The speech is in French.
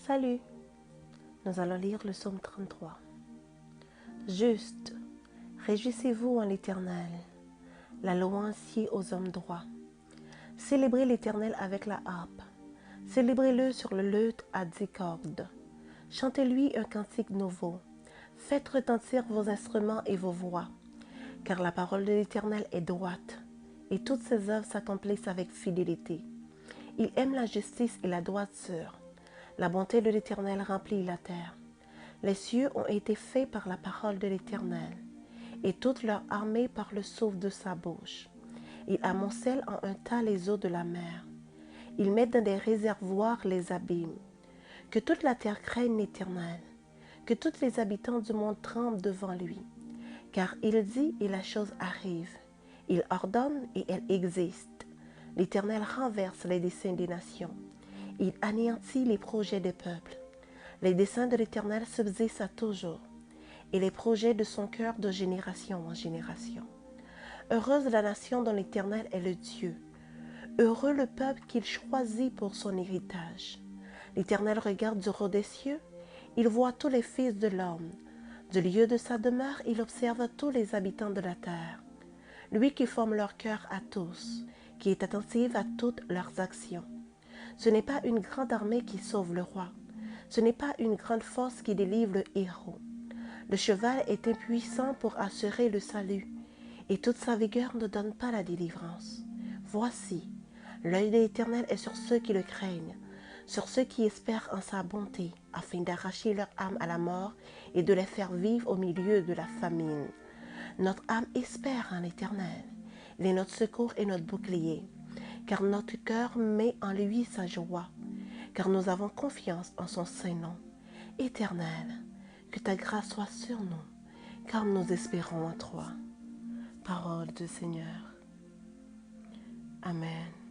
Salut, nous allons lire le psaume 33. Juste, réjouissez-vous en l'Éternel, la louange sied aux hommes droits. Célébrez l'Éternel avec la harpe, célébrez-le sur le luth à 10 cordes. Chantez-lui un cantique nouveau, faites retentir vos instruments et vos voix, car la parole de l'Éternel est droite, et toutes ses œuvres s'accomplissent avec fidélité. Il aime la justice et la droiture. La bonté de l'Éternel remplit la terre. Les cieux ont été faits par la parole de l'Éternel, et toute leur armée par le souffle de sa bouche. Il amoncelle en un tas les eaux de la mer. Il met dans des réservoirs les abîmes. Que toute la terre craigne l'Éternel, que tous les habitants du monde tremblent devant lui. Car il dit et la chose arrive. Il ordonne et elle existe. L'Éternel renverse les desseins des nations. Il anéantit les projets des peuples. Les desseins de l'Éternel subsistent à toujours, et les projets de son cœur de génération en génération. Heureuse la nation dont l'Éternel est le Dieu. Heureux le peuple qu'il choisit pour son héritage. L'Éternel regarde du haut des cieux, il voit tous les fils de l'homme. Du lieu de sa demeure, il observe tous les habitants de la terre. Lui qui forme leur cœur à tous, qui est attentif à toutes leurs actions. Ce n'est pas une grande armée qui sauve le roi. Ce n'est pas une grande force qui délivre le héros. Le cheval est impuissant pour assurer le salut, et toute sa vigueur ne donne pas la délivrance. Voici, l'œil de l'Éternel est sur ceux qui le craignent, sur ceux qui espèrent en sa bonté, afin d'arracher leur âme à la mort et de les faire vivre au milieu de la famine. Notre âme espère en l'Éternel. Il est notre secours et notre bouclier, car notre cœur met en lui sa joie, car nous avons confiance en son saint nom. Éternel, que ta grâce soit sur nous, car nous espérons en toi. Parole du Seigneur. Amen.